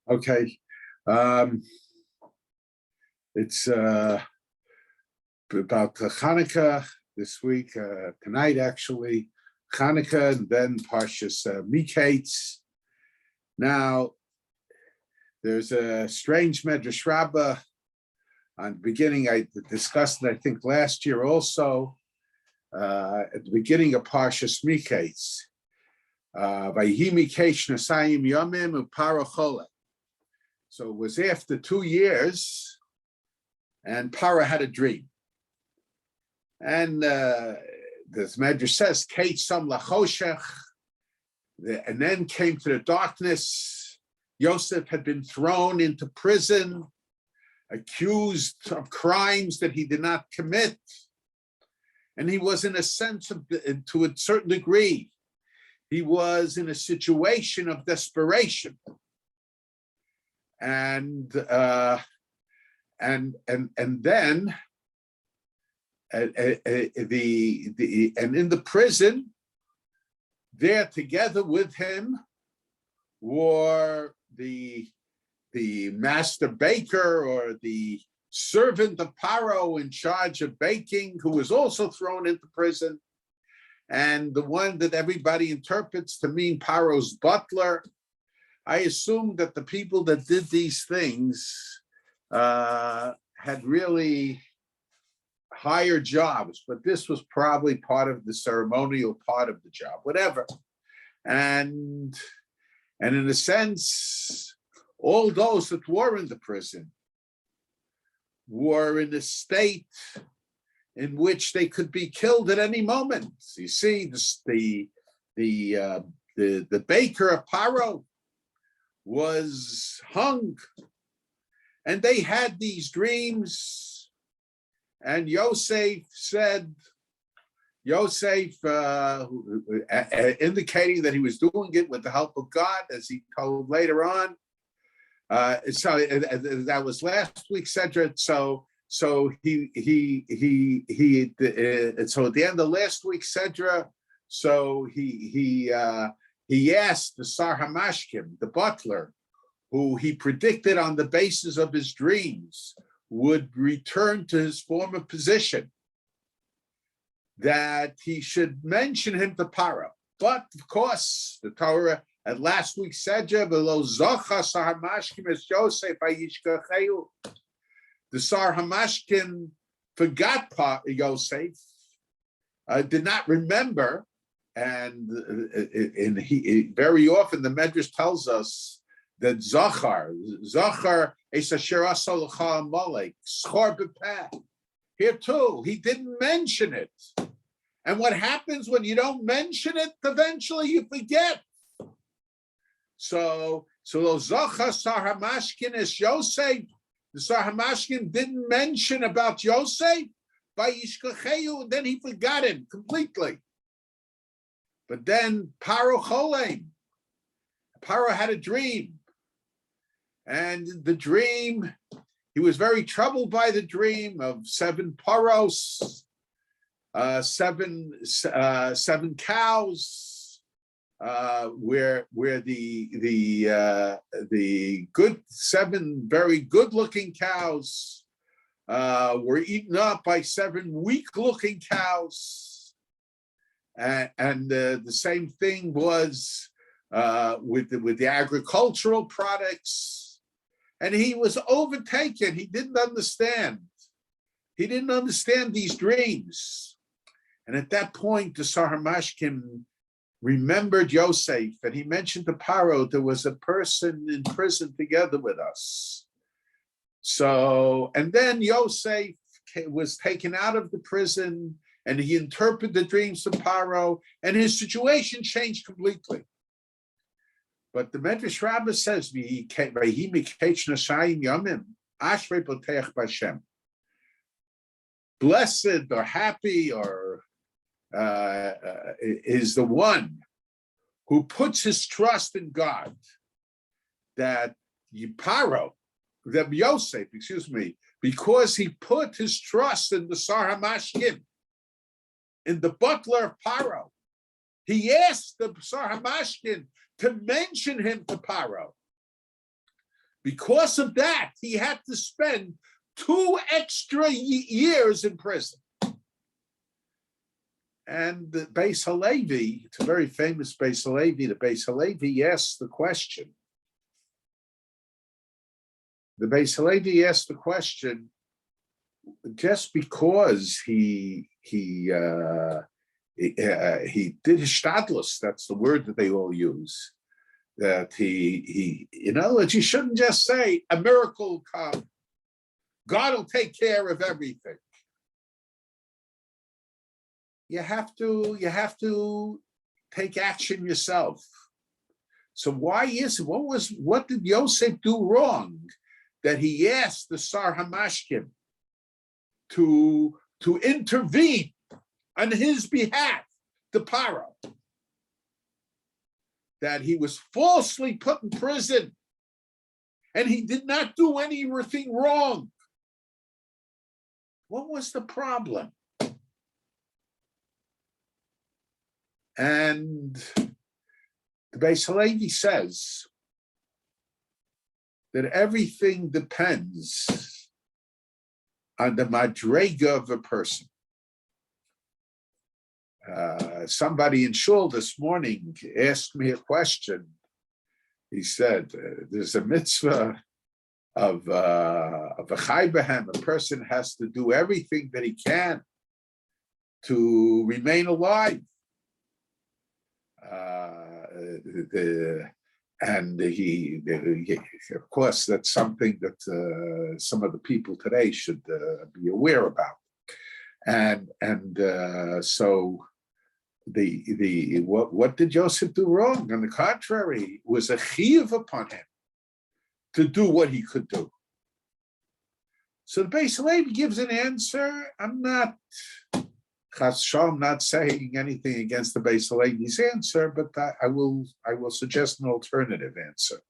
Okay. It's about Chanukah this week, tonight actually, Chanukah, and then Parshas Mikeitz. Now, there's a strange Medrash Rabbi on the beginning. I discussed it, I think, last year also, at the beginning of Parshas Mikeitz. Vayhi Mikeitz Nasayim Yomim Uparo Chole. So it was after 2 years, and Para had a dream. And this Medrash says, Kate Sam Lachoshech, and then came to the darkness. Yosef had been thrown into prison, accused of crimes that he did not commit. And he was in a sense of, to a certain degree, he was in a situation of desperation. And then and in the prison, there together with him were the master baker, or the servant of Paro in charge of baking, who was also thrown into prison, and the one that everybody interprets to mean Paro's butler. I assume that the people that did these things had really higher jobs, but this was probably part of the ceremonial part of the job, whatever. And in a sense, all those that were in the prison were in a state in which they could be killed at any moment. You see, the baker of Paro was hung, and they had these dreams, and Yosef said, indicating that he was doing it with the help of God, as he told later on. So that was last week's Sedra. So he so at the end of last week's Sedra, so he asked the Sar Hamashkim, the butler, who he predicted on the basis of his dreams would return to his former position, that he should mention him to Paro. But of course, the Torah at last week's Sedra, below Zocha Sar Hamashkim es Yosef Ayishkacheu, the Sar Hamashkim forgot Yosef, did not remember. And he very often the Medrash tells us that Zachar es asher asa l'cha Amalek schor b'peh. Here too, he didn't mention it. And what happens when you don't mention it? Eventually, you forget. So Zachar Sar Hamashkin es Yosef. The Sar Hamashkin didn't mention about Yosef by Yishkacheu, and then he forgot him completely. But then Paro had a dream, and the dream, he was very troubled by the dream of 7 paros, 7 cows, where the good 7 very good-looking cows were eaten up by 7 weak-looking cows. And the same thing was with the agricultural products, and he was overtaken. He didn't understand. He didn't understand these dreams, and at that point, the Sar Hamashkim remembered Yosef, and he mentioned to Paro, there was a person in prison together with us. So, and then Yosef was taken out of the prison, and he interpreted the dreams of Paro, and his situation changed completely. But the Medrash Rabbi says, blessed or happy or is the one who puts his trust in God, that Yosef, because he put his trust in the Sar Hamashkim, in the butler of Paro. He asked the Sar Hamashkin to mention him to Paro. Because of that, he had to spend 2 extra years in prison. And the Beis Halevi, it's a very famous Beis Halevi, the Beis Halevi asked the question. The Beis Halevi asked the question, just because he did his shtadlus, that's the word that they all use, that he in other words, you shouldn't just say a miracle will come, God will take care of everything. You have to take action yourself. So why is it? What did Yosef do wrong that he asked the Sar Hamashkim to intervene on his behalf, the Paro, that he was falsely put in prison and he did not do anything wrong? What was the problem? And the Beis Halevi says that everything depends on the madrega of a person. Somebody in shul this morning asked me a question. He said, there's a mitzvah of a chai b'hem. A person has to do everything that he can to remain alive. Of course, that's something that some of the people today should be aware about. So what did Yosef do wrong? On the contrary, it was a chiyuv upon him to do what he could do. So the Beis Halevi gives an answer. I'm not saying anything against the Beis Halevi's answer, but I will suggest an alternative answer.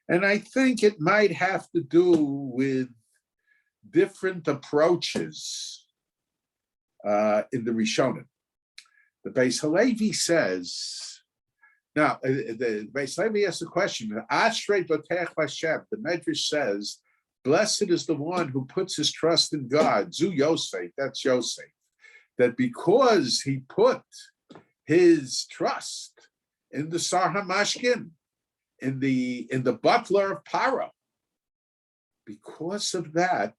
And I think it might have to do with different approaches in the Rishonim. The Beis Halevi says, now, the Beis Halevi asks the question, Ashrei Botech Hashem, the Medrash says, blessed is the one who puts his trust in God, Zu Yosef, that's Yosef, that because he put his trust in the Sar Hamashkin, in the butler of Paro, because of that,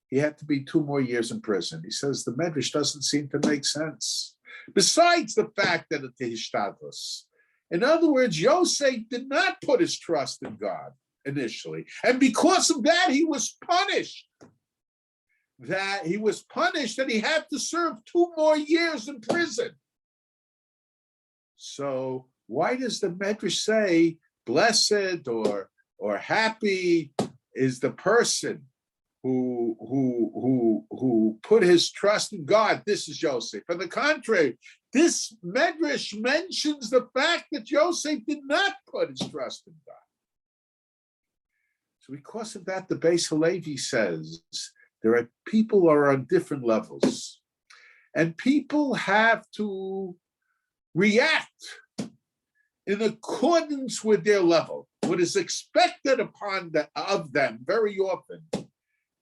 he had to be 2 more years in prison. He says the Medrash doesn't seem to make sense. Besides the fact that it is shtadlus. In other words, Yosef did not put his trust in God initially. And because of that, he was punished. That he had to serve 2 more years in prison. So why does the Medrash say blessed or happy is the person who put his trust in God? This is Yosef. On the contrary, this Medrash mentions the fact that Yosef did not put his trust in God. So because of that, the Beis Halevi says people are on different levels, and people have to react in accordance with their level. What is expected of them very often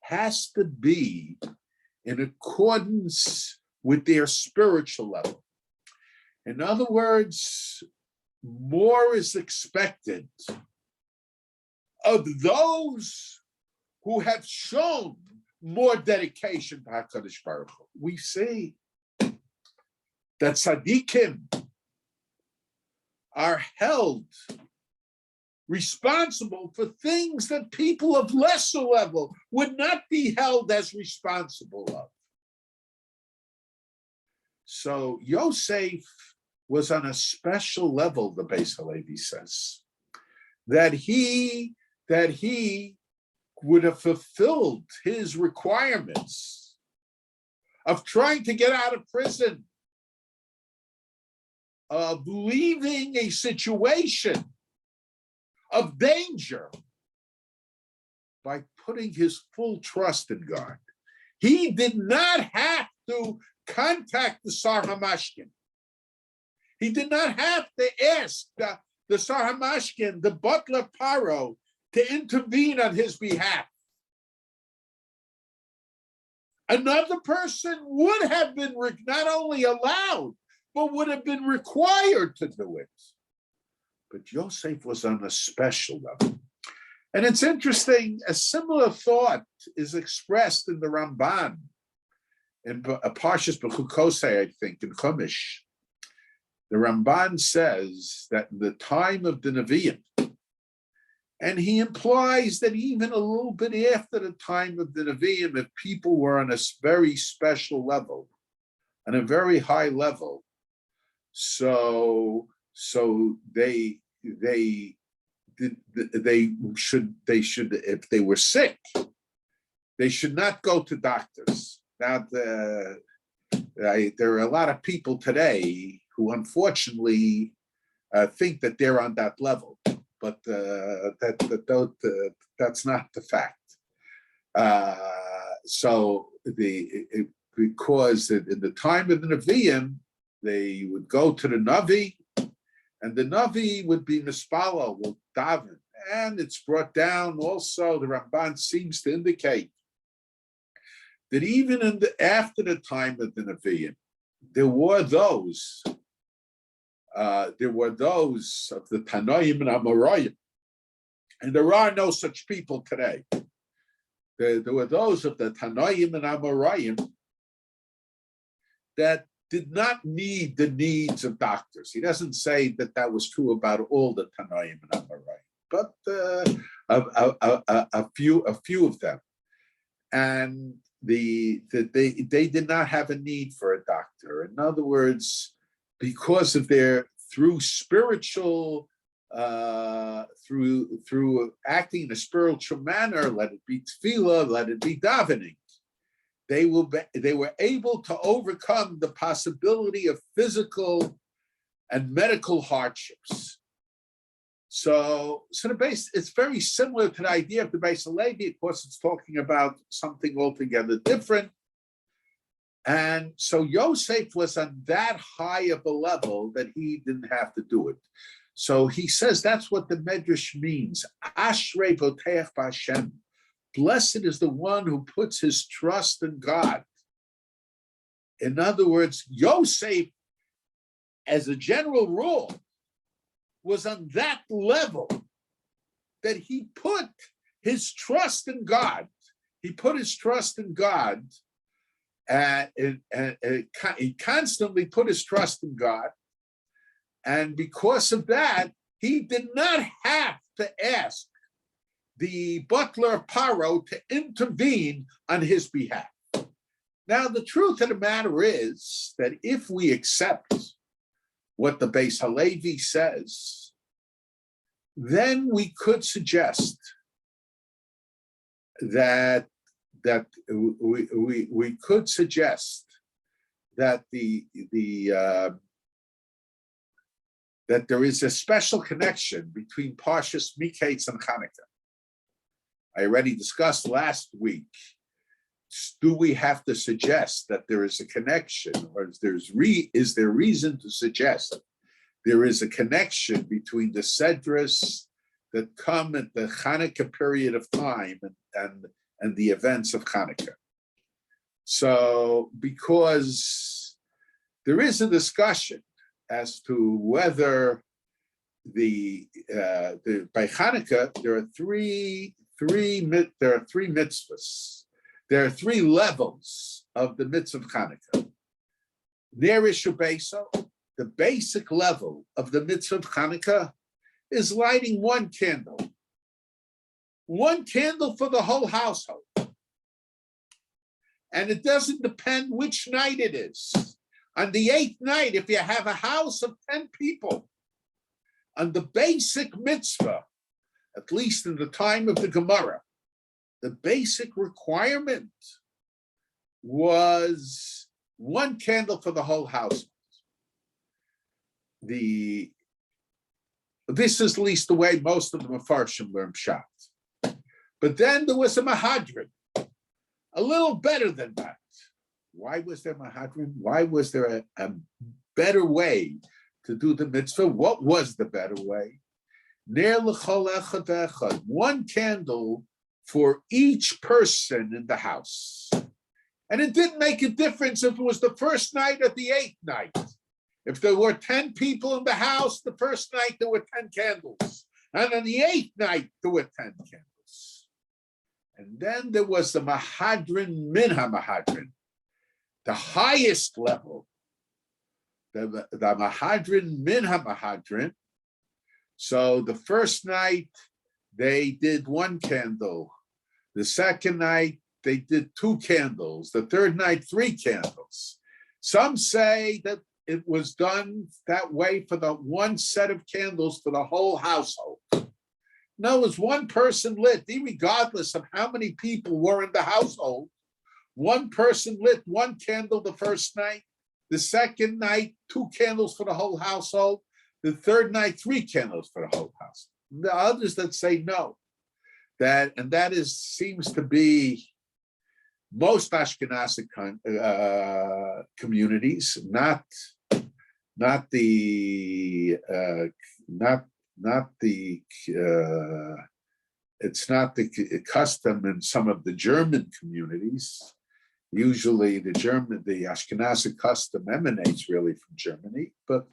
has to be in accordance with their spiritual level. In other words, more is expected of those who have shown more dedication to HaKadosh Baruch Hu. We see that tzaddikim are held responsible for things that people of lesser level would not be held as responsible of. So Yosef was on a special level, the Beis Halevi says, that he would have fulfilled his requirements of trying to get out of prison, of leaving a situation of danger by putting his full trust in God. He did not have to contact the Sar Hamashkin. He did not have to ask the Sar Hamashkin, the butler Paro, to intervene on his behalf. Another person would have been not only allowed, but would have been required to do it. But Yosef was on a special level. And it's interesting, a similar thought is expressed in the Ramban, in Parshas Bechukosei, I think, in Chumash. The Ramban says that in the time of the Nevi'im, and he implies that even a little bit after the time of the Nevi'im, if people were on a very special level, on a very high level, so they should, if they were sick, they should not go to doctors. Now, there are a lot of people today who unfortunately think that they're on that level, but that's not the fact. Because in the time of the Nevi'im, they would go to the Navi, and the Navi would be Mispalo, will daven. And it's brought down also, the Ramban seems to indicate that even after the time of the Nevi'im, there were those of the Tanoim and Amoraim, and there are no such people today. There were those of the Tanoim and Amoraim that did not need the needs of doctors. He doesn't say that that was true about all the Tanoim and Amoraim, but a few of them, and they did not have a need for a doctor. In other words, because of their through acting in a spiritual manner, let it be tefillah, let it be davening, they were able to overcome the possibility of physical and medical hardships. So the base, it's very similar to the idea of the Beis Halevi. Of course, it's talking about something altogether different. And so Yosef was on that high of a level that he didn't have to do it. So he says that's what the Medrash means. Ashrei Boteach b'Hashem. Blessed is the one who puts his trust in God. In other words, Yosef, as a general rule, was on that level that he put his trust in God. He put his trust in God, and he constantly put his trust in God. And because of that, he did not have to ask the butler of Paro to intervene on his behalf. Now, the truth of the matter is that if we accept what the Beis Halevi says, then we could suggest that we could suggest that that there is a special connection between Parshas Mikeitz and Chanukah. I already discussed last week. Do we have to suggest that there is a connection, or is there reason to suggest there is a connection between the Sedras that come at the Chanukah period of time and the events of Chanukah? So, because there is a discussion as to whether by Chanukah there are three mitzvahs. There are three levels of the mitzvah of Chanukah. Nerishu Beso, the basic level of the mitzvah of Chanukah, is lighting one candle for the whole household. And it doesn't depend which night it is. On the 8th night, if you have a house of 10 people, on the basic mitzvah, at least in the time of the Gemara, the basic requirement was one candle for the whole household. This is at least the way most of the Mefarshim learn Pshat. But then there was a Mahadrin, a little better than that. Why was there Mahadrin? Why was there a better way to do the mitzvah? What was the better way? ner l'chol echad echad, one candle for each person in the house. And it didn't make a difference if it was the first night or the 8th night. If there were 10 people in the house, the first night there were 10 candles. And on the 8th night, there were 10 candles. And then there was the Mahadrin Min HaMahadrin, the highest level, the Mahadrin Min HaMahadrin. So the first night, they did 1 candle. The second night, they did 2 candles. The third night, 3 candles. Some say that it was done that way for the one set of candles for the whole household. No, it was one person lit, regardless of how many people were in the household. One person lit 1 candle the first night. The second night, 2 candles for the whole household. The third night, 3 candles for the whole house. The others that say no, that seems to be most Ashkenazi communities, not it's not the custom in some of the German communities. Usually the Ashkenazi custom emanates really from Germany, but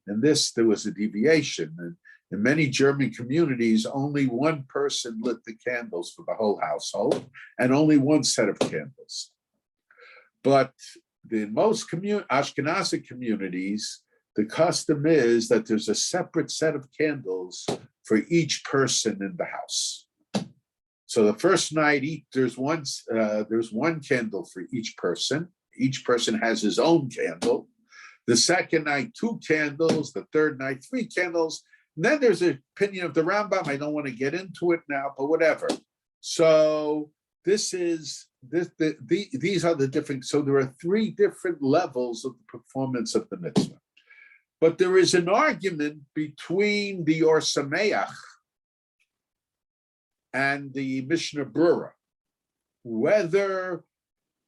in this there was a deviation. And in many German communities, only one person lit the candles for the whole household and only 1 set of candles. But in most Ashkenazi communities, the custom is that there's a separate set of candles for each person in the house. So the first night, there's one candle for each person. Each person has his own candle. The second night, 2 candles. The third night, 3 candles. And then there's an opinion of the Rambam. I don't want to get into it now, but whatever. So these are the different. So there are 3 different levels of the performance of the mitzvah. But there is an argument between the Or Sameach and the Mishnah Brura, whether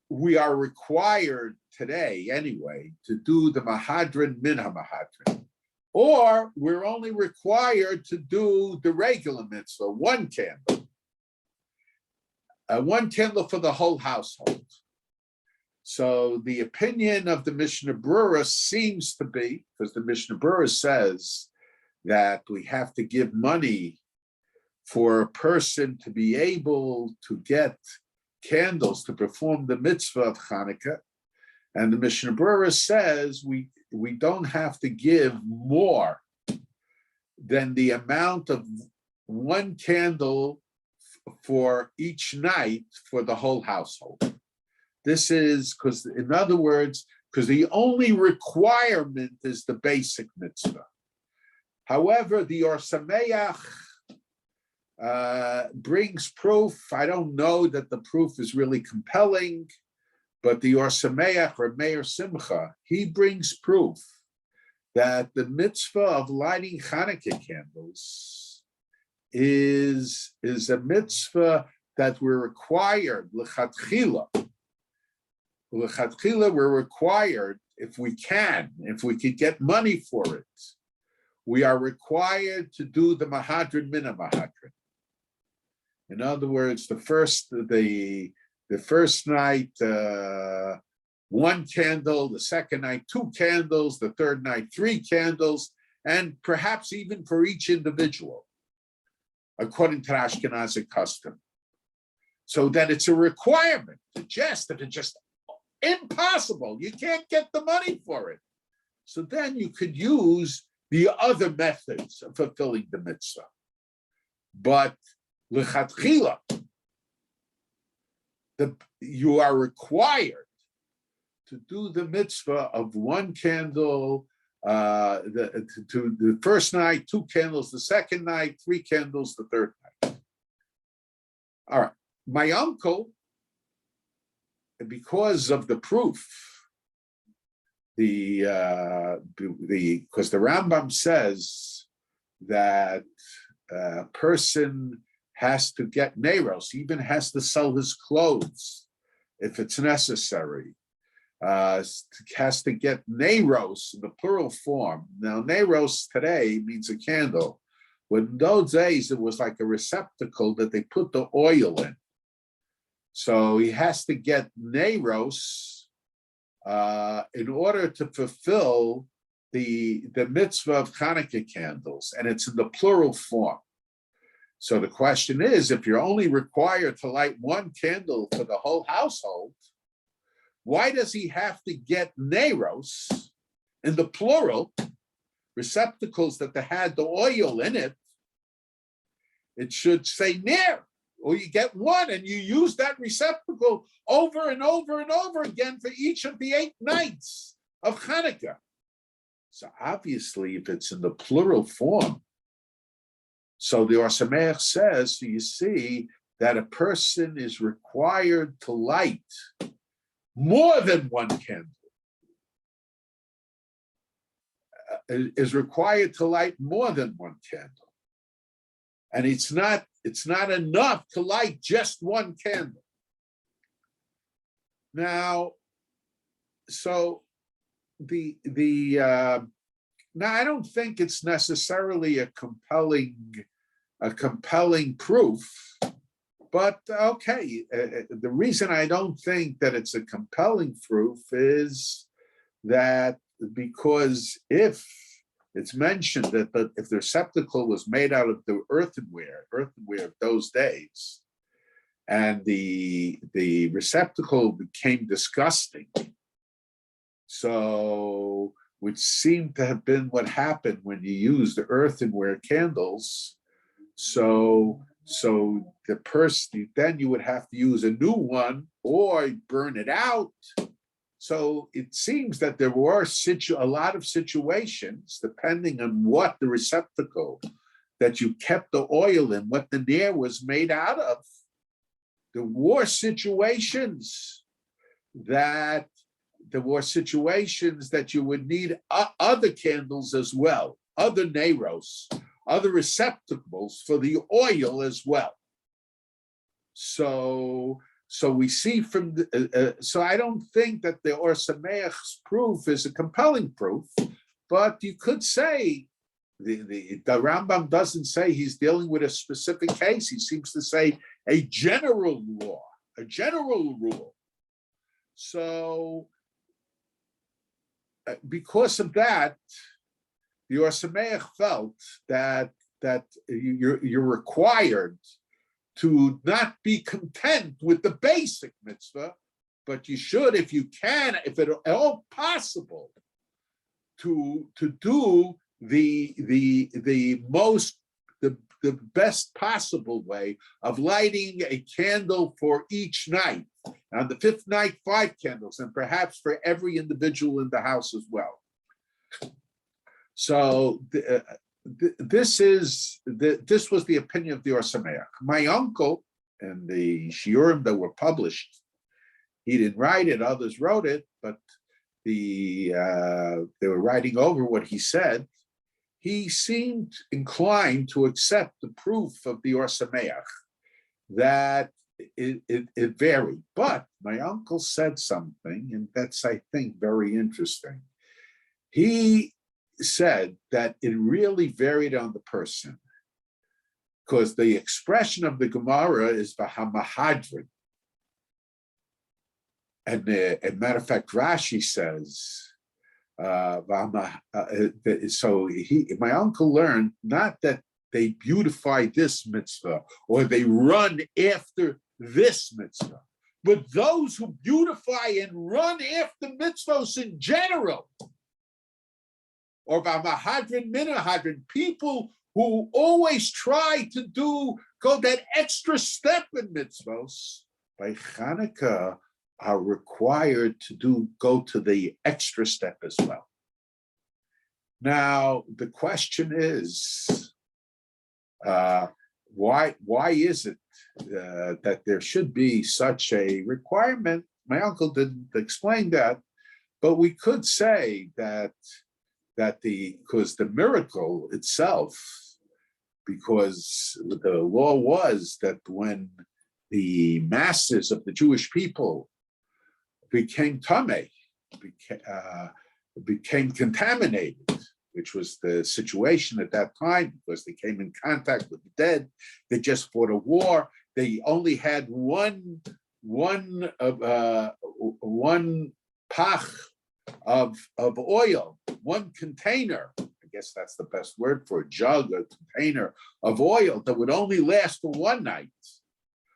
we are required today anyway to do the Mahadrin Min HaMahadrin, or we're only required to do the regular mitzvah, 1 candle. 1 candle for the whole household. So the opinion of the Mishnah Brura seems to be, because the Mishnah Brura says that we have to give money for a person to be able to get candles to perform the mitzvah of Chanukah. And the Mishnah Brura says we don't have to give more than the amount of 1 candle for each night for the whole household. This is because, in other words, because the only requirement is the basic mitzvah. However, the Or Sameach brings proof. I don't know that the proof is really compelling, but the Or Sameach, or Meir Simcha, he brings proof that the mitzvah of lighting Chanukah candles is a mitzvah that we're required, l'chatchila. L'chatchila, we're required, if we could get money for it, we are required to do the Mahadrin Min HaMahadrin. In other words, the first night, 1 candle, the second night, 2 candles, the third night, 3 candles, and perhaps even for each individual, according to the Ashkenazi custom. So that it's a requirement, that it's just impossible. You can't get the money for it. So then you could use the other methods of fulfilling the mitzvah. But l'chatchila, you are required to do the mitzvah of 1 candle, the first night, 2 candles, the second night, 3 candles, the third night. All right. My uncle, because of the proof, because the Rambam says that a person has to get neiros, even has to sell his clothes if it's necessary. Has to get neiros in the plural form. Now, neiros today means a candle, When in those days, it was like a receptacle that they put the oil in. So he has to get Neros in order to fulfill the mitzvah of Chanukah candles, and it's in the plural form. So the question is, if you're only required to light one candle for the whole household, why does he have to get Neros in the plural, receptacles that they had the oil in it? It should say ner, or you get one and you use that receptacle over and over and over again for each of the 8 nights of Chanukah. So obviously, if it's in the plural form, so the Or Sameach says, so you see that a person is required to light more than one candle, is required to light more than one candle. And it's not enough to light just one candle. Now, so now I don't think it's necessarily a compelling proof, but okay. The reason I don't think that it's a compelling proof is that because if it's mentioned that if the receptacle was made out of the earthenware of those days, and the receptacle became disgusting, so which seemed to have been what happened when you used the earthenware candles. So the person, then you would have to use a new one or burn it out. So it seems that there were a lot of situations, depending on what the receptacle that you kept the oil in, what the ner was made out of. There were situations that you would need other candles as well, other neros, other receptacles for the oil as well. So we see from so I don't think that the Or Sameach's proof is a compelling proof, but you could say the Rambam doesn't say he's dealing with a specific case. He seems to say a general law, a general rule. So because of that, the Or Sameach felt that you're required to not be content with the basic mitzvah, but you should, if you can, if at all possible, to do the best possible way of lighting a candle for each night. On the 5th night, 5 candles, and perhaps for every individual in the house as well. So this was the opinion of the Or Sameach. My uncle, and the shiurim that were published, he didn't write it; others wrote it, but they were writing over what he said. He seemed inclined to accept the proof of the Or Sameach that it varied. But my uncle said something, and that's, I think, very interesting. He said that it really varied on the person, because the expression of the Gemara is v'hamahadrin. And as a matter of fact, Rashi says, so my uncle learned not that they beautify this mitzvah or they run after this mitzvah, but those who beautify and run after mitzvahs in general, or v'hamahadrin minahadrin, people who always try to go that extra step in mitzvahs, by Chanukah are required to go to the extra step as well. Now, the question is, why is it that there should be such a requirement? My uncle didn't explain that, but we could say that because the miracle itself, because the law was that when the masses of the Jewish people became tameh, became contaminated, which was the situation at that time, because they came in contact with the dead. They just fought a war. They only had one pach of oil, one container. I guess that's the best word for a jug, a container of oil that would only last for one night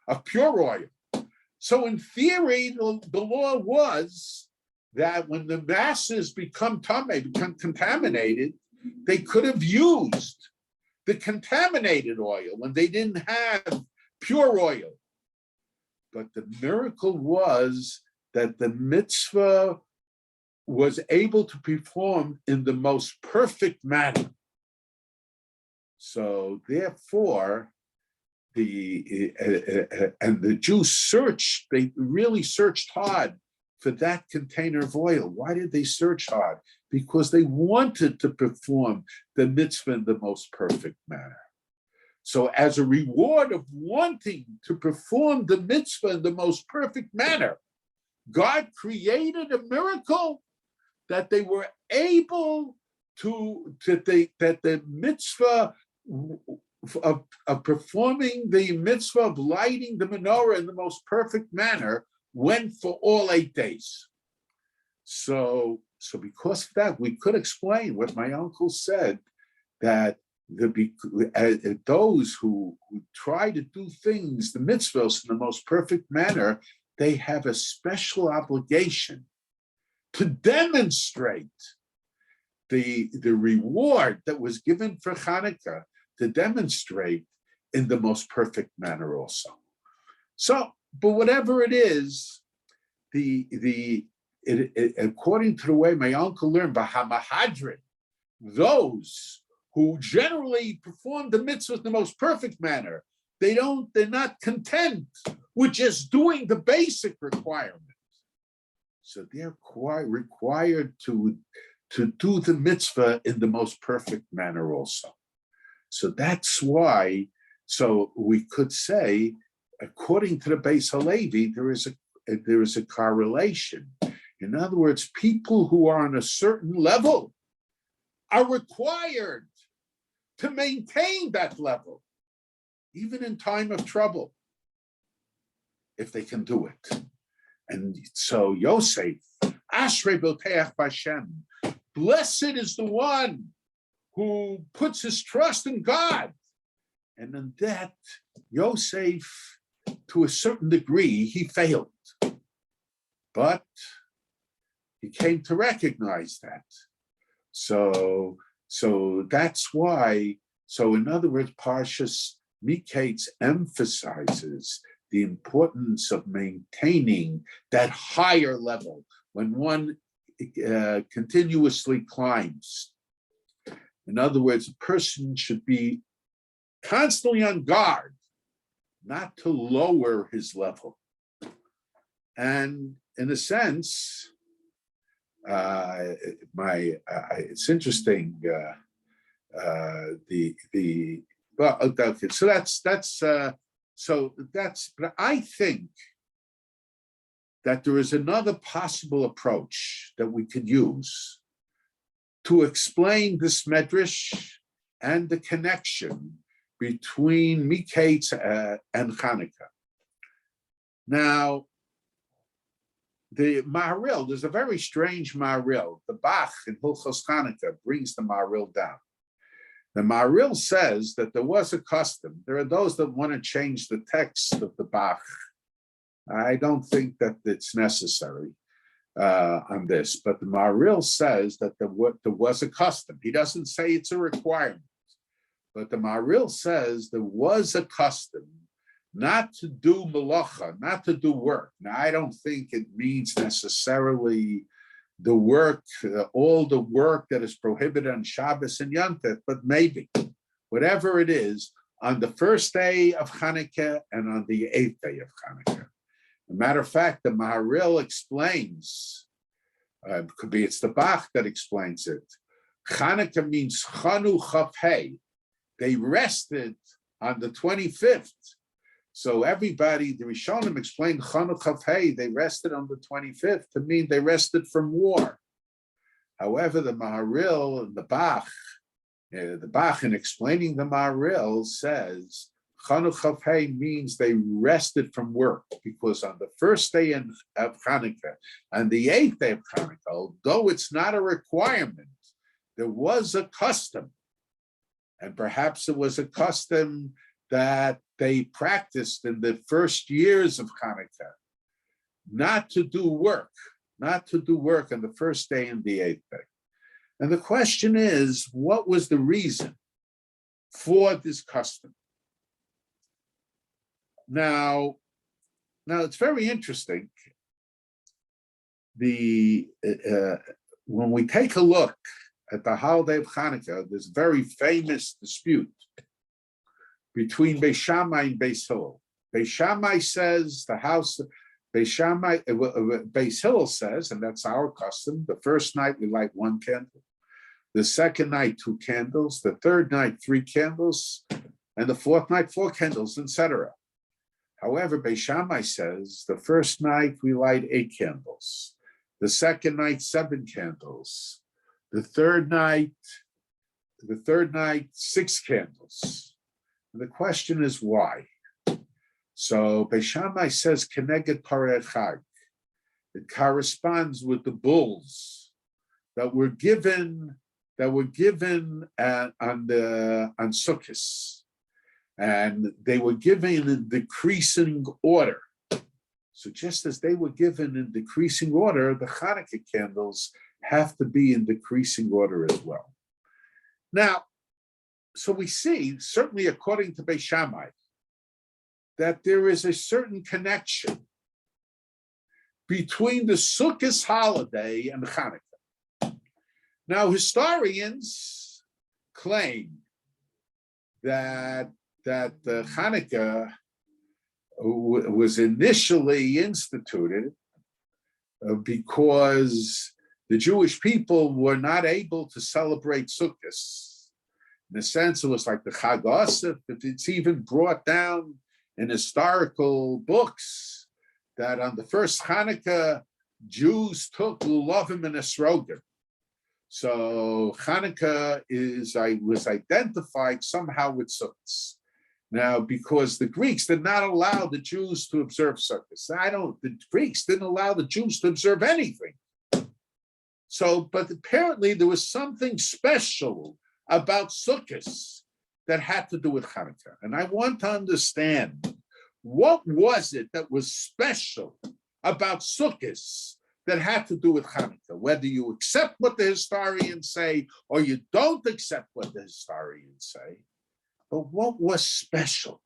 of pure oil. So in theory, the law was that when the masses become contaminated, they could have used the contaminated oil when they didn't have pure oil. But the miracle was that the mitzvah was able to perform in the most perfect manner. So therefore, the Jews searched, they really searched hard for that container of oil. Why did they search hard? Because they wanted to perform the mitzvah in the most perfect manner. So as a reward of wanting to perform the mitzvah in the most perfect manner, God created a miracle that they were able that the mitzvah of performing the mitzvah of lighting the menorah in the most perfect manner went for all 8 days. So because of that, we could explain what my uncle said, that those who try to do things, the mitzvahs, in the most perfect manner, they have a special obligation to demonstrate the reward that was given for Chanukah, to demonstrate in the most perfect manner also. So, but whatever it is, according to the way my uncle learned, Bahamahadrin, those who generally perform the mitzvah in the most perfect manner, they're not content with just doing the basic requirements. So they're required to do the mitzvah in the most perfect manner also. So that's why, so we could say, according to the Beis Halevi, there is a correlation. In other words, people who are on a certain level are required to maintain that level, even in time of trouble, if they can do it. And so Yosef, Ashrei Boteach B'Hashem, blessed is the one who puts his trust in God. And in that, Yosef, to a certain degree, he failed. But he came to recognize that. So that's why, so in other words, Parshas Mikeitz emphasizes the importance of maintaining that higher level when one continuously climbs. In other words, a person should be constantly on guard, not to lower his level. And in a sense, it's interesting. But I think that there is another possible approach that we could use to explain this medrash and the connection between Mikeitz and Chanukah. Now, the Maharil, there's a very strange Maharil. The Bach in Hilchos Chanukah brings the Maharil down. The Maharil says that there was a custom. There are those that want to change the text of the Bach. I don't think that it's necessary on this, but the Maharil says that there was a custom. He doesn't say it's a requirement, but the Maharil says there was a custom not to do malacha, not to do work. Now, I don't think it means necessarily the work, all the work that is prohibited on Shabbos and Yom Tov, but maybe, whatever it is, on the first day of Chanukah and on the 8th day of Chanukah. As a matter of fact, the Maharil explains, could be it's the Bach that explains it. Chanukah means Chanu Chafhei. They rested on the 25th. So everybody, the Rishonim explained Chanukah, hey, they rested on the 25th to mean they rested from war. However, the Maharil and the Bach in explaining the Maharil says Chanukah means they rested from work, because on the first day of Chanukah and the 8th day of Chanukah, although it's not a requirement, there was a custom, and perhaps it was a custom that they practiced in the first years of Chanukah, not to do work on the first day and the 8th day. And the question is, what was the reason for this custom? Now it's very interesting. When we take a look at the holiday of Chanukah, there's a very famous dispute between Beis Shammai and Beis Hillel. Beis Shammai says Beis Hillel says, and that's our custom, the first night we light 1 candle, the second night 2 candles, the third night 3 candles, and the fourth night 4 candles, etc. However, Beis Shammai says the first night we light 8 candles, the second night 7 candles, the third night 6 candles. And the question is why? So Beis Shammai says Keneged Parei Chag. It corresponds with the bulls that were given on Sukkot, and they were given in decreasing order. So just as they were given in decreasing order, the Chanukah candles have to be in decreasing order as well. Now, so we see, certainly according to Beis Shammai, that there is a certain connection between the Sukkot holiday and Chanukah. Now, historians claim that the Chanukah was initially instituted because the Jewish people were not able to celebrate Sukkot. In a sense, it was like the Chag Yosef. It's even brought down in historical books that on the first Chanukah, Jews took lulavim and esrogim. So Chanukah was identified somehow with Sukkot. Now, because the Greeks did not allow the Jews to observe Sukkot. The Greeks didn't allow the Jews to observe anything. So, but apparently there was something special about Sukkot that had to do with Chanukah. And I want to understand, what was it that was special about Sukkot that had to do with Chanukah? Whether you accept what the historians say or you don't accept what the historians say, but what was special?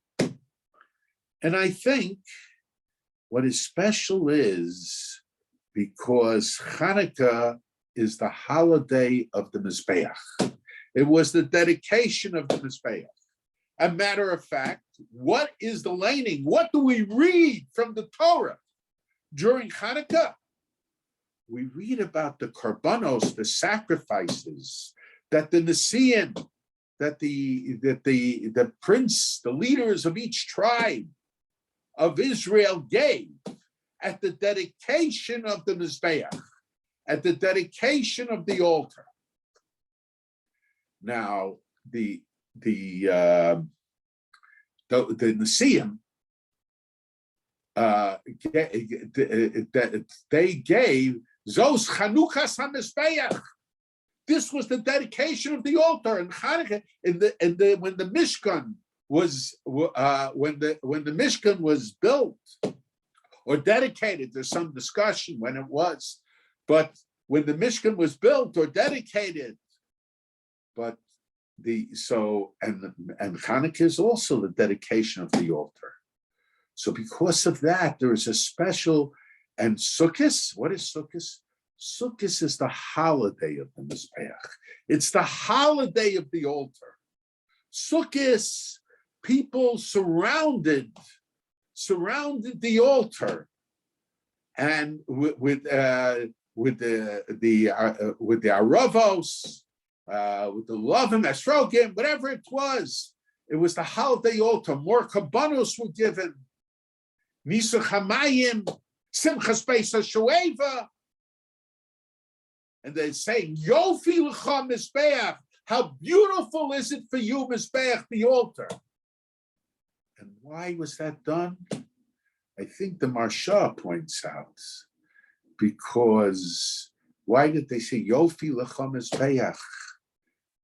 And I think what is special is because Chanukah is the holiday of the Mizbeach. It was the dedication of the Mizbeach. A matter of fact, what is the laning? What do we read from the Torah during Chanukah? We read about the korbanos, the sacrifices that the Nesiim, that the prince, the leaders of each tribe of Israel gave at the dedication of the Mizbeach, at the dedication of the altar. Now, the Nesiim, they gave Zos Chanukah HaMizbeach. This was the dedication of the altar, and Chanukah. When the Mishkan was built or dedicated, there's some discussion when it was, but when the Mishkan was built or dedicated, and Chanukah is also the dedication of the altar. So because of that, there is a special, and Sukkot, what is Sukkot? Sukkot is the holiday of the Mizbeach. It's the holiday of the altar. Sukkot, people surrounded the altar, and with the aravos, with the lovim, esrogim, whatever it was the holiday altar. More kabbanos were given. Nisuch hamayim, simchas beis hashoeva. And they're saying, Yofi l'cha mizbeach, how beautiful is it for you, mizbeach, the altar. And why was that done? I think the Marsha points out, because why did they say Yofi l'cha mizbeach?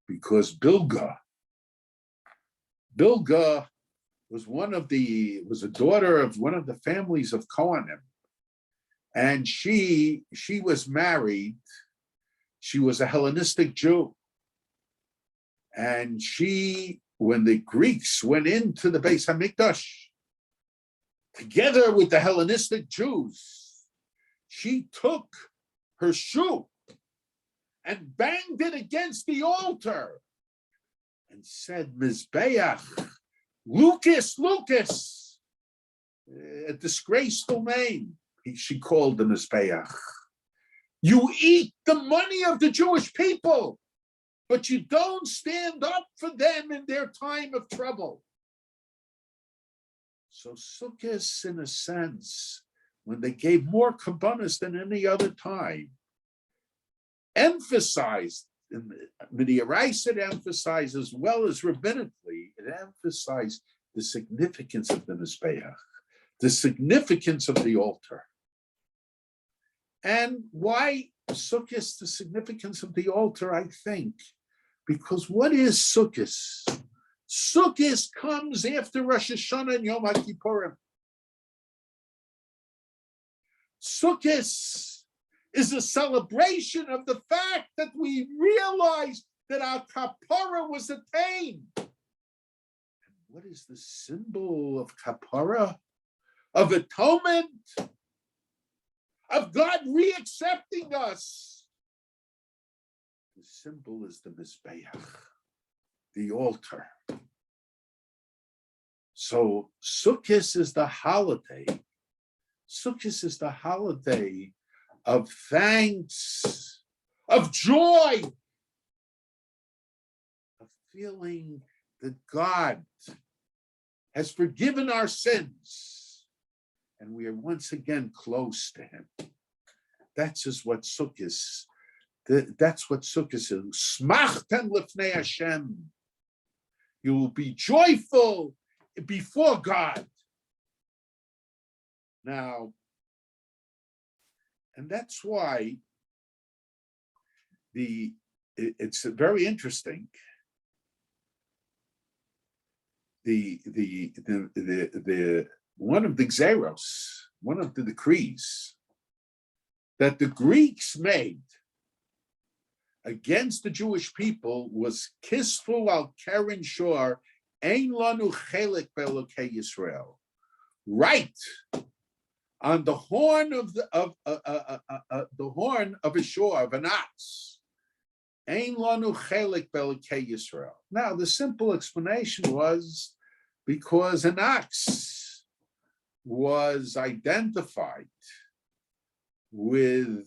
Because Bilga was was a daughter of one of the families of Kohanim, and she was married. She was a Hellenistic Jew, and when the Greeks went into the Beis Hamikdash together with the Hellenistic Jews, she took her shoe and banged it against the altar and said, Mizbeach, Lucas, a disgraceful name, she called the Mizbeach. You eat the money of the Jewish people, but you don't stand up for them in their time of trouble. So Sukkot, in a sense, when they gave more kabbanas than any other time, emphasized, Midiarais it emphasized as well as rabbinically, it emphasized the significance of the Mizbeach, the significance of the altar. And why Sukkot, the significance of the altar, I think, because what is Sukkot? Sukkot comes after Rosh Hashanah and Yom HaKippurim. Sukkot is a celebration of the fact that we realize that our kapara was attained. And what is the symbol of kapara? Of atonement? Of God reaccepting us? The symbol is the Mizbeach, the altar. So Sukkot is the holiday. Sukkot is the holiday of thanks, of joy, of feeling that God has forgiven our sins and we are once again close to Him. That's just what Sukkot is. That's what Sukkot is. Smachtem lifnei Hashem. You will be joyful before God. Now, and that's why it's very interesting. The one of the Xeros, one of the decrees that the Greeks made against the Jewish people was Kisfu al Keren Shor Ein Lanu Chelik Be'Elokei Yisrael. Right on the horn of the horn of a shore of an ox. Ein Lanu Chelik Be'Elokei Yisrael. Now the simple explanation was because an ox was identified in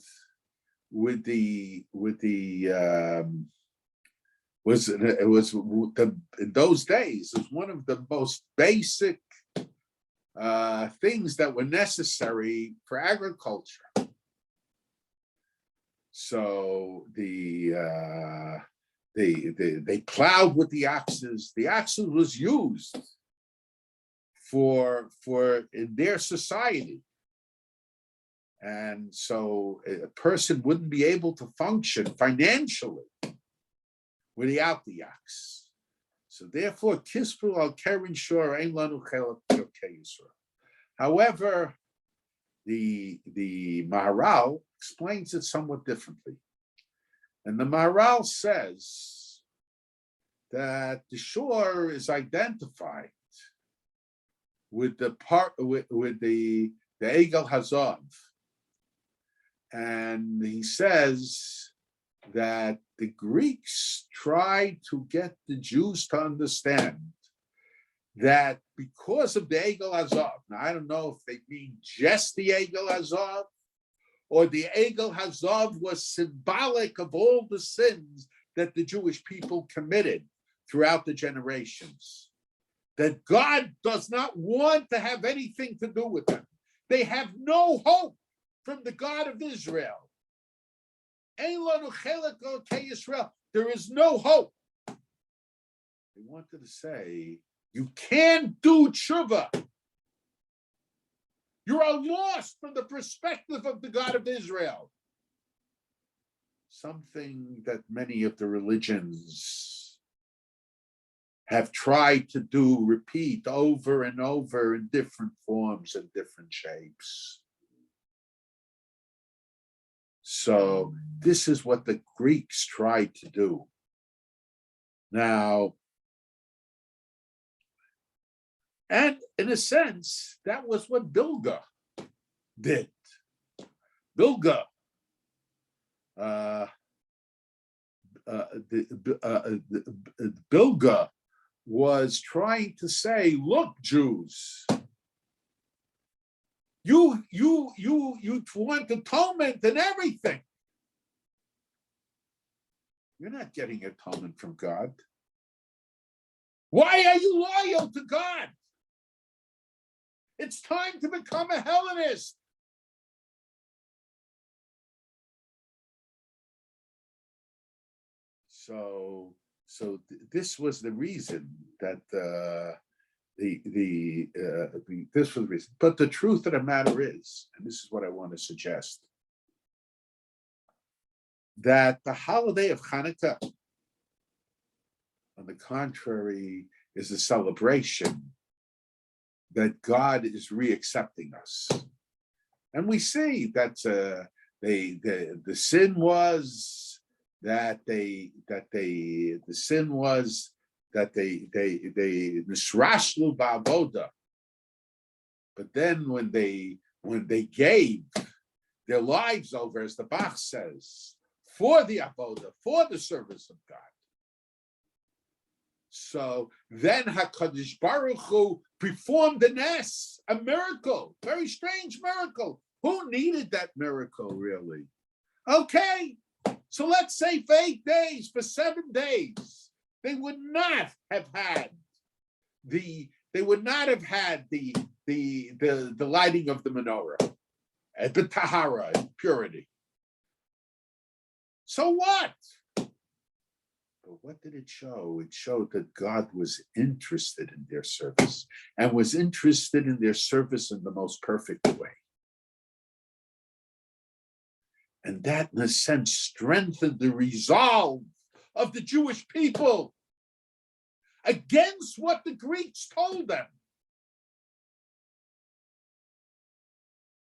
those days as one of the most basic things that were necessary for agriculture. So they plowed with the oxes. The oxen was used for in their society. And so a person wouldn't be able to function financially without the ox. So therefore, Kispu al Keren Shor Ein Lanu Chelik Be'Elokei Yisrael. However, the Maharal explains it somewhat differently. And the Maharal says that the shore is identified with the Egel Hazav. And he says that the Greeks tried to get the Jews to understand that because of the Egel Hazav, now I don't know if they mean just the Egel Hazav, or the Egel Hazav was symbolic of all the sins that the Jewish people committed throughout the generations. That God does not want to have anything to do with them. They have no hope from the God of Israel. Ein lanu chelek elokei Yisrael. There is no hope. They wanted to say, you can't do tshuva. You are lost from the perspective of the God of Israel. Something that many of the religions have tried to do, repeat over and over in different forms and different shapes. So this is what the Greeks tried to do. Now, and in a sense, that was what Bilga did. Bilga, Bilga was trying to say, look, Jews, you want atonement and everything. You're not getting atonement from God. Why are you loyal to God? It's time to become a Hellenist. So this was the reason that this was the reason. But the truth of the matter is, and this is what I want to suggest, that the holiday of Chanukah, on the contrary, is a celebration that God is reaccepting us. And we see that the sin was that they nisrashlu ba'avoda. But then when they gave their lives over, as the Bach says, for the avoda, for the service of God. So then HaKadosh Baruch Hu performed a nes, a miracle, very strange miracle. Who needed that miracle, really? Okay, so let's say for 8 days, for 7 days, they would not have had the lighting of the menorah, the tahara, purity. So what? But what did it show? It showed that God was interested in their service and was interested in their service in the most perfect way. And that, in a sense, strengthened the resolve of the Jewish people against what the Greeks told them.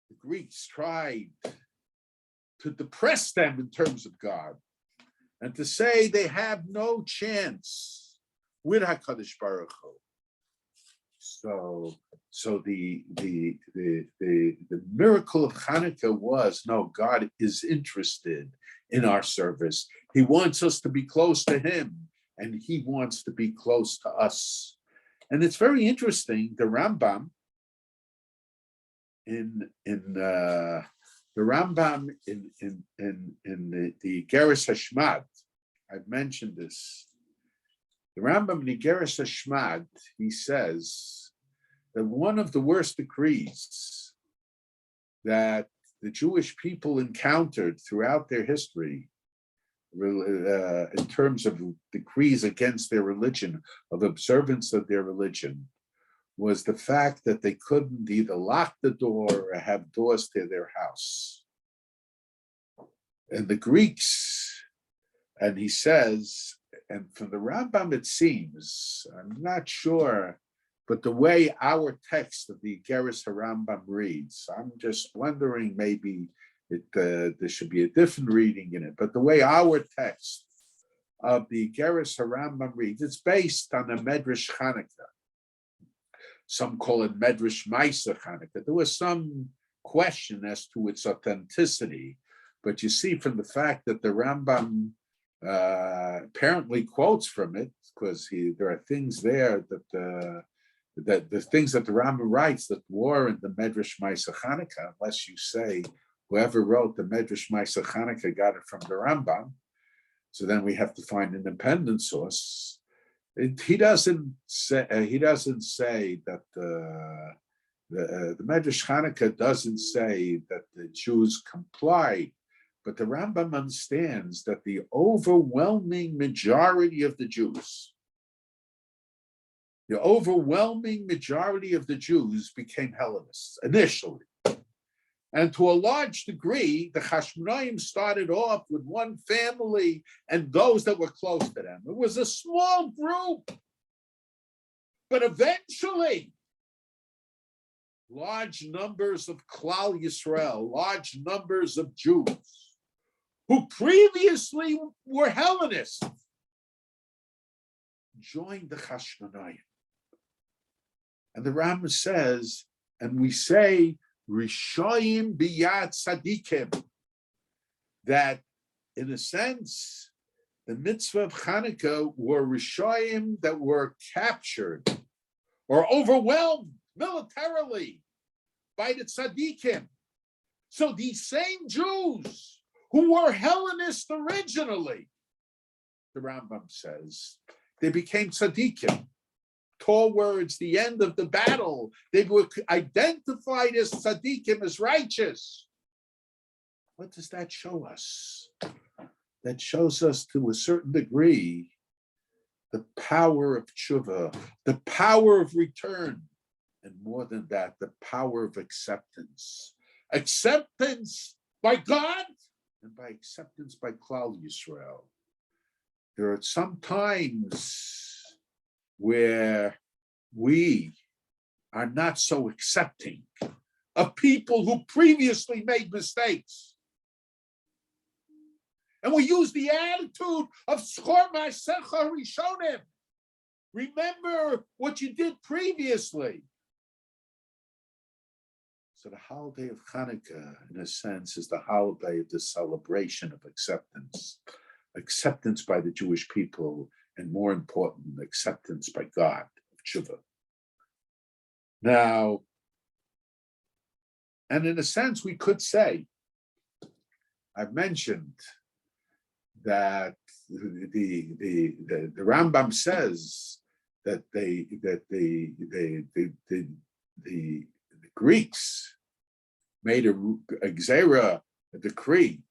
The Greeks tried to depress them in terms of God, and to say they have no chance with HaKadosh Baruch Hu. So the miracle of Chanukah was, no, God is interested in our service. He wants us to be close to Him, and He wants to be close to us. And it's very interesting. The Rambam in the Geras Hashmad, I've mentioned this. The Rambam in the Geras Hashmad, he says that one of the worst decrees that the Jewish people encountered throughout their history, in terms of decrees against their religion, of observance of their religion, was the fact that they couldn't either lock the door or have doors to their house. And the Greeks, and he says, and from the Rambam it seems, I'm not sure, but the way our text of the Geras HaRambam reads, I'm just wondering maybe there should be a different reading in it, but the way our text of the Geras HaRambam reads, it's based on a Medrash Chanukah. Some call it Medrash Maisa Chanukah. There was some question as to its authenticity, but you see from the fact that the Rambam apparently quotes from it, because there are things there that the things that the Rambam writes that were in the Medrash Maisa Chanukah, unless you say whoever wrote the Medrash Maisa Chanukah got it from the Rambam, so then we have to find an independent source. He doesn't say that the Medrash Chanukah doesn't say that the Jews complied But the Rambam understands that the overwhelming majority of the Jews, became Hellenists initially. And to a large degree, the Chashmonaim started off with one family and those that were close to them. It was a small group. But eventually, large numbers of Klal Yisrael, large numbers of Jews, who previously were Hellenists, joined the Chashmonaim. And the Rambam says, and we say, Rishoyim biyad tzadikim, that in a sense, the mitzvah of Chanukah were Rishoyim that were captured or overwhelmed militarily by the tzadikim. So these same Jews who were Hellenists originally, the Rambam says, they became tzadikim. Towards the end of the battle, they were identified as tzaddikim, as righteous. What does that show us? That shows us to a certain degree the power of teshuva, the power of return, and more than that, the power of acceptance. Acceptance by God and by acceptance by Klal Yisrael. There are some times where we are not so accepting of people who previously made mistakes. And we use the attitude of Schor Ma'asecha Rishonim. Remember what you did previously. So the holiday of Chanukah, in a sense, is the holiday of the celebration of acceptance. Acceptance by the Jewish people, and more important, acceptance by God of Teshuva. Now, and in a sense, we could say, I've mentioned that the Rambam says that the Greeks made a gzera, a decree,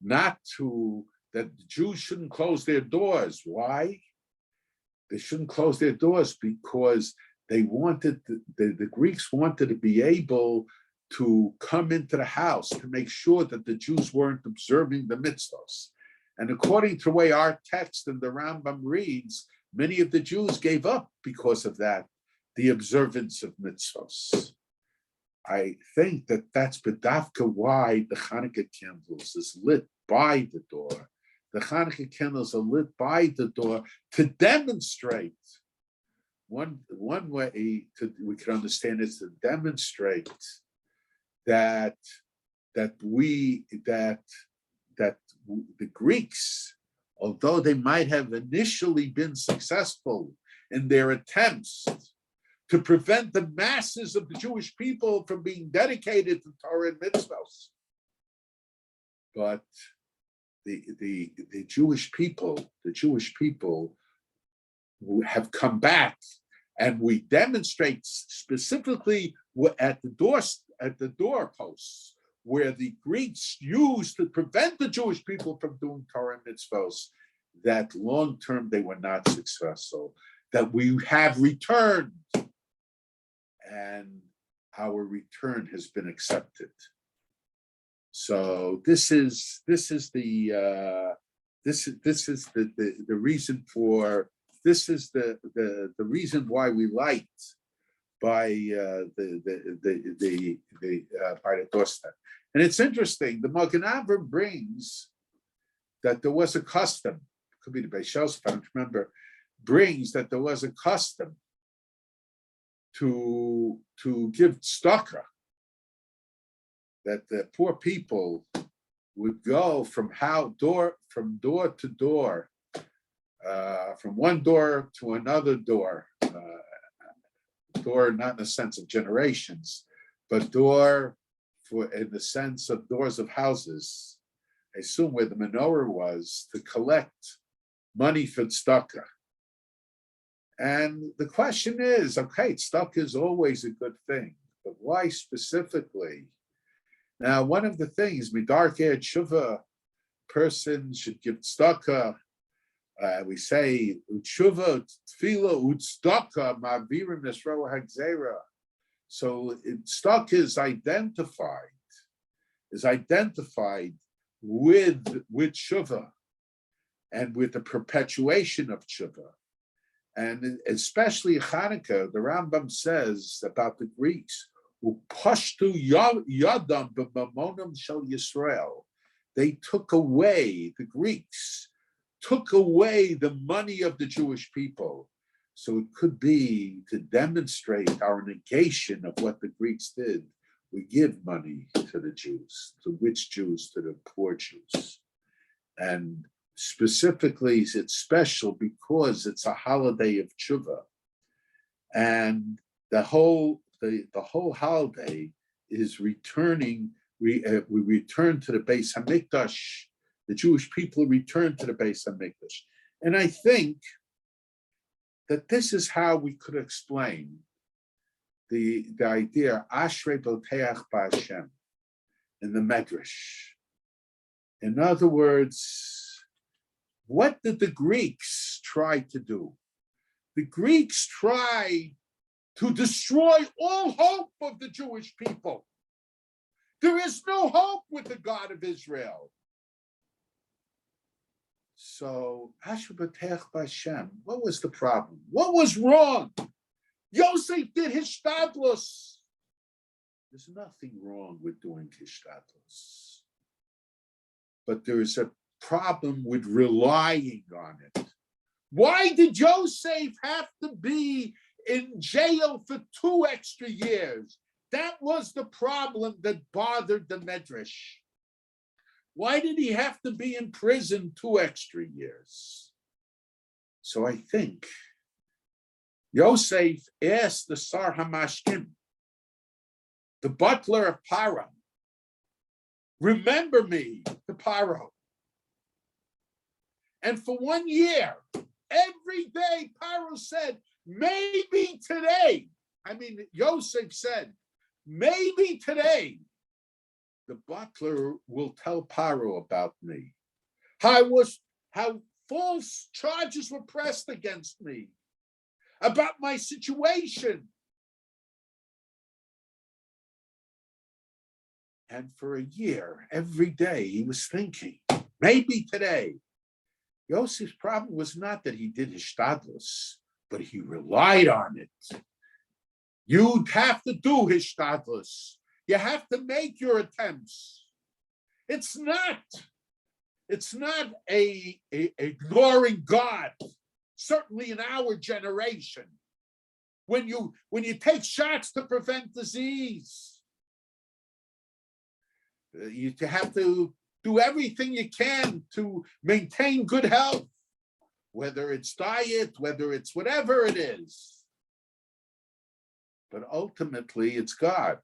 not to, that the Jews shouldn't close their doors. Why? They shouldn't close their doors because they wanted, the Greeks wanted to be able to come into the house to make sure that the Jews weren't observing the mitzvahs. And according to the way our text in the Rambam reads, many of the Jews gave up because of that, the observance of mitzvahs. I think that that's bedavka why the Chanukah candles is lit by the door. The Chanukah candles are lit by the door to demonstrate. One way we can understand is to demonstrate that the Greeks, although they might have initially been successful in their attempts to prevent the masses of the Jewish people from being dedicated to Torah and mitzvahs, but the Jewish people who have come back, and we demonstrate specifically at the doorposts where the Greeks used to prevent the Jewish people from doing Torah and mitzvahs, that long term they were not successful, that we have returned, and our return has been accepted. So this is the reason for, this is the reason why we liked by by the doorstep. And it's interesting, the Magen Avraham brings that there was a custom, could be the Beis Yosef, I don't remember, brings that there was a custom to give tzedakah, that the poor people would go from door to door, from one door to another door, door not in the sense of generations, but door in the sense of doors of houses, I assume where the menorah was, to collect money for tzedakah. And the question is, okay, tzedakah is always a good thing, but why specifically? Now, one of the things, Midarkei Teshuva, person should give tzedakah. We say Teshuva, Tefillah, Tzedakah, Ma'avirim Nesro Hagzera. So tzedakah is identified with Teshuva and with the perpetuation of Teshuva. And especially Chanukah, the Rambam says about the Greeks, Upashtu Yadam b'mamonam shel Yisrael. They took away, the Greeks took away the money of the Jewish people. So it could be to demonstrate our negation of what the Greeks did. We give money to the Jews. To which Jews? To the poor Jews. And specifically, it's special because it's a holiday of Teshuva. And the whole holiday is returning. We return to the Beis Hamikdash. The Jewish people return to the Beis Hamikdash. And I think that this is how we could explain the idea Ashrei Boteach B'Hashem in the Medrash. In other words, what did the Greeks try to do? The Greeks tried to destroy all hope of the Jewish people. There is no hope with the God of Israel. So, Asher B'Teach B'Hashem, what was the problem? What was wrong? Yosef did hishtadlus. There's nothing wrong with doing hishtadlus. But there is a problem with relying on it. Why did Yosef have to be in jail for 2 extra years? That was the problem that bothered the Medrash. Why did he have to be in prison 2 extra years? So I think Yosef asked the Sar Hamashkim, the butler of Paro, remember me to Paro. And for 1 year, every day Paro said, maybe today, Yosef said, maybe today, the butler will tell Paro about me. How false charges were pressed against me, about my situation. And for a year, every day, he was thinking, maybe today. Yosef's problem was not that he did hishtadlus, but he relied on it. You'd have to do hishtadlus. You have to make your attempts. It's not ignoring God, certainly in our generation. When you take shots to prevent disease, you have to do everything you can to maintain good health, whether it's diet, whether it's whatever it is. But ultimately, it's God.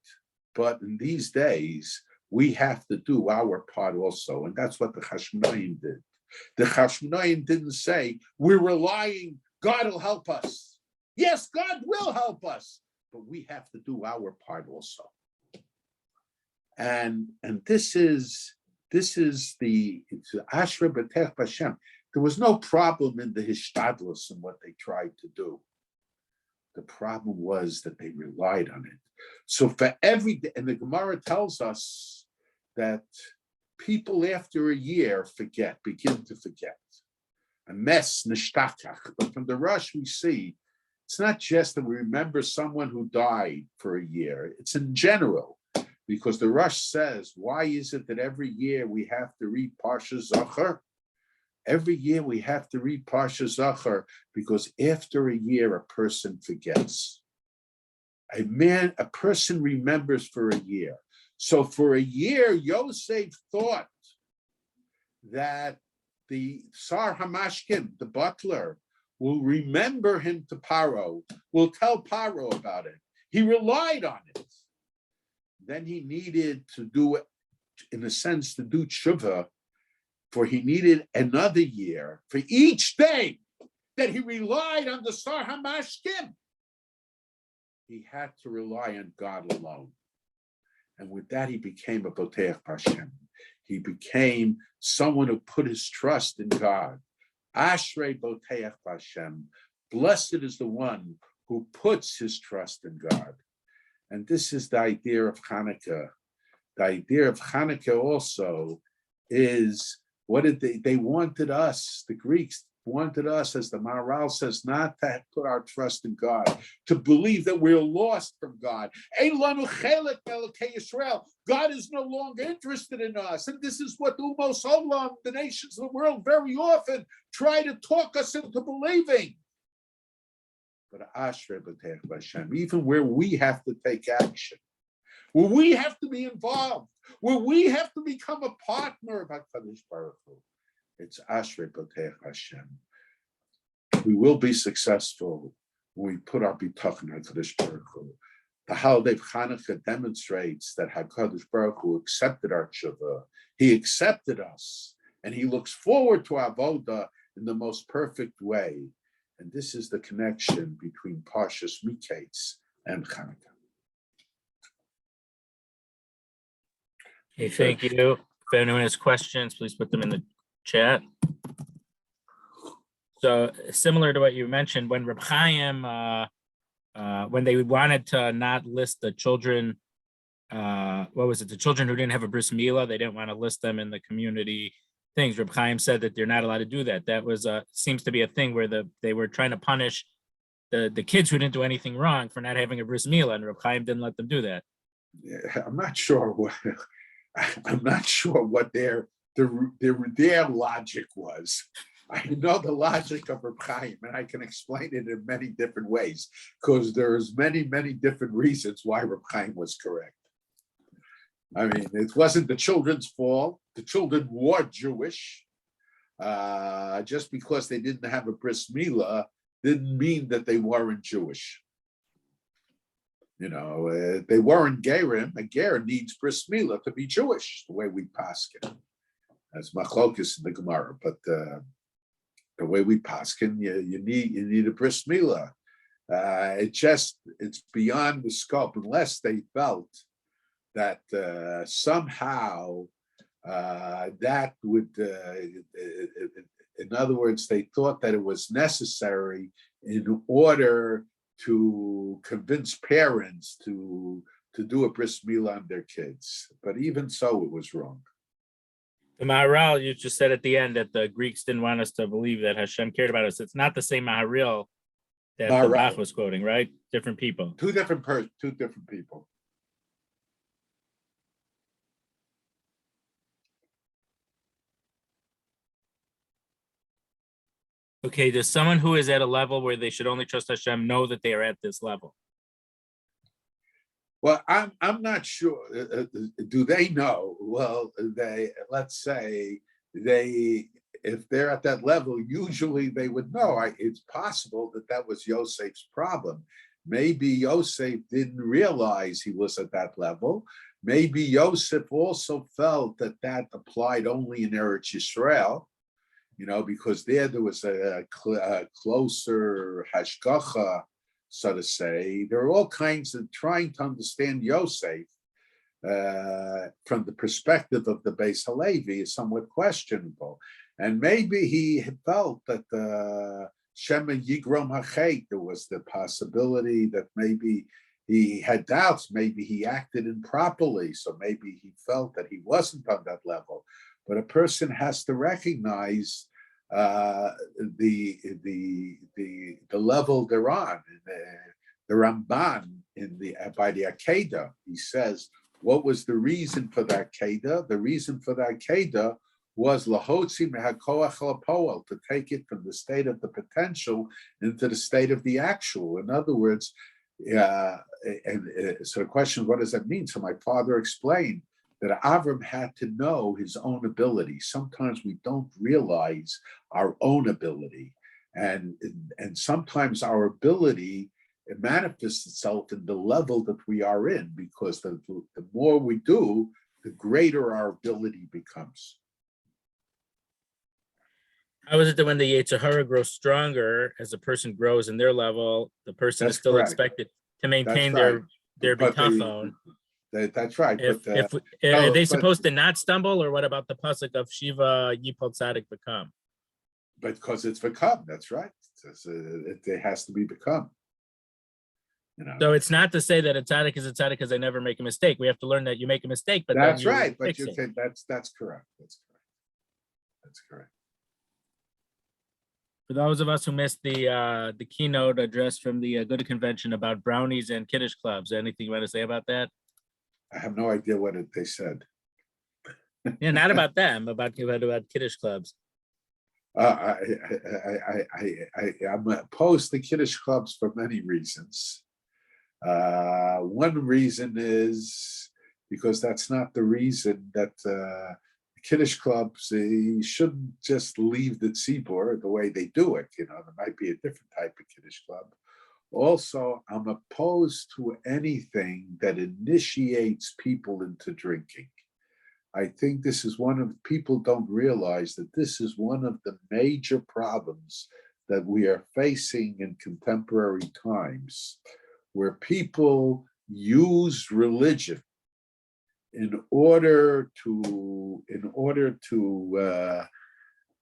But in these days, we have to do our part also. And that's what the Hashmonaim did. The Hashmonaim didn't say, we're relying, God will help us. Yes, God will help us, but we have to do our part also. And this is the Ashrei B'Teach B'Hashem. There was no problem in the hishtadlus and what they tried to do. The problem was that they relied on it. So for every day, and the Gemara tells us that people after a year begin to forget. A mess, nishtakach. But from the Rush we see, it's not just that we remember someone who died for a year. It's in general. Because the Rush says, why is it that every year we have to read Parsha Zachar? Every year we have to read Parsha Zachar because after a year a person forgets. A person remembers for a year. So for a year, Yosef thought that the Sar Hamashkim, the butler, will remember him to Paro, will tell Paro about it. He relied on it. Then he needed to do it, in a sense, to do tshuva, for he needed another year for each day that he relied on the Sar Hamashkim. He had to rely on God alone. And with that, he became a Boteach Hashem. He became someone who put his trust in God. Ashrei Boteach Hashem. Blessed is the one who puts his trust in God. And this is the idea of Chanukah. The idea of Chanukah also is, what did they wanted us, the Greeks wanted us, as the Maharal says, not to put our trust in God, to believe that we're lost from God. God is no longer interested in us. And this is what Umos Olam, the nations of the world, very often try to talk us into believing. But Ashrei B'Teach Hashem, even where we have to take action, where we have to be involved, where we have to become a partner of HaKadosh Baruch Hu, it's Ashrei B'Teach Hashem. We will be successful when we put our bitachon on HaKadosh Baruch Hu. The holiday of Chanukah demonstrates that HaKadosh Baruch Hu accepted our tshuva. He accepted us, and he looks forward to our avodah in the most perfect way. And this is the connection between Parshas Mikeitz and Chanukah. Okay, thank you. If anyone has questions, please put them in the chat. So similar to what you mentioned, when Reb Chaim, when they wanted to not list the children, what was it? The children who didn't have a bris milah, they didn't want to list them in the community things. Reb Chaim said that they're not allowed to do that. That was seems to be a thing where they were trying to punish the kids who didn't do anything wrong for not having a bris milah, and Reb Chaim didn't let them do that. Yeah, I'm not sure what their logic was. I know the logic of Reb Chaim, and I can explain it in many different ways, because there's many different reasons why Reb Chaim was correct. I mean, it wasn't the children's fault. The children were Jewish. Just because they didn't have a bris milah didn't mean that they weren't Jewish. You know, they weren't gerim. A ger needs bris milah to be Jewish, the way we paskin. That's machlokus in the Gemara. But the way we paskin, you need a bris milah. It's beyond the scope, unless they felt that somehow that would, in other words, they thought that it was necessary in order to convince parents to do a bris milah on their kids. But even so, it was wrong. The Maharal, you just said at the end that the Greeks didn't want us to believe that Hashem cared about us. It's not the same Maharal that the Bach was quoting, right? Different people. Two different people. Okay, does someone who is at a level where they should only trust Hashem know that they are at this level? Well, I'm not sure. Do they know? Well, let's say if they're at that level, usually they would know. It's possible that was Yosef's problem. Maybe Yosef didn't realize he was at that level. Maybe Yosef also felt that applied only in Eretz Yisrael, because there was a closer hashgacha, so to say. There are all kinds of trying to understand Yosef from the perspective of the Beis Halevi is somewhat questionable. And maybe he felt that Shema Yigrom Hachet, there was the possibility that maybe he had doubts, maybe he acted improperly, so maybe he felt that he wasn't on that level. But a person has to recognize the level they're on. The Ramban by the Akedah, he says, what was the reason for the Akedah? The reason for the Akedah was lahotzi mehakoach lapoel, to take it from the state of the potential into the state of the actual. In other words, so the question, what does that mean? So my father explained that Avram had to know his own ability. Sometimes we don't realize our own ability. And sometimes our ability, it manifests itself in the level that we are in, because the more we do, the greater our ability becomes. How is it that when the Yetzer Hara grows stronger, as a person grows in their level, the person is still expected to maintain their bitachon? That's right. If But if are they supposed to not stumble, or what about the pasuk of Shiva Yipol Tzadik V'Kam? because it's become, that's right. It has to be become. So it's not to say that a tzaddik is a tzaddik because they never make a mistake. We have to learn that you make a mistake, but that's then right. But fix you it. can, that's correct. That's correct. For those of us who missed the keynote address from the Good Convention about brownies and kiddush clubs, anything you want to say about that? I have no idea what they said. Yeah, not about them, about kiddush clubs. I'm opposed to kiddush clubs for many reasons. One reason is because that's not the reason that kiddush clubs, they shouldn't just leave the tzibur the way they do it. There might be a different type of kiddush club. Also, I'm opposed to anything that initiates people into drinking. I think this is people don't realize that this is one of the major problems that we are facing in contemporary times, where people use religion in order to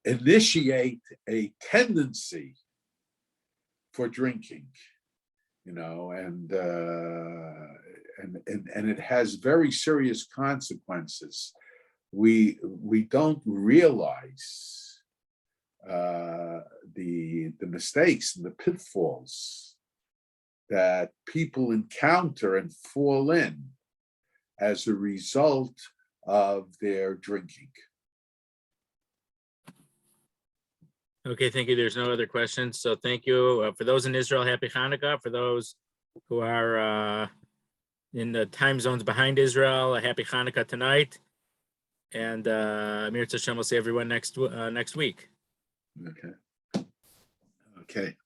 initiate a tendency for drinking, and it has very serious consequences. We don't realize the mistakes and the pitfalls that people encounter and fall in as a result of their drinking. Okay, thank you. There's no other questions. So thank you. For those in Israel, happy Chanukah. For those who are in the time zones behind Israel, a happy Chanukah tonight. And Amir Hashem will see everyone next week. Okay.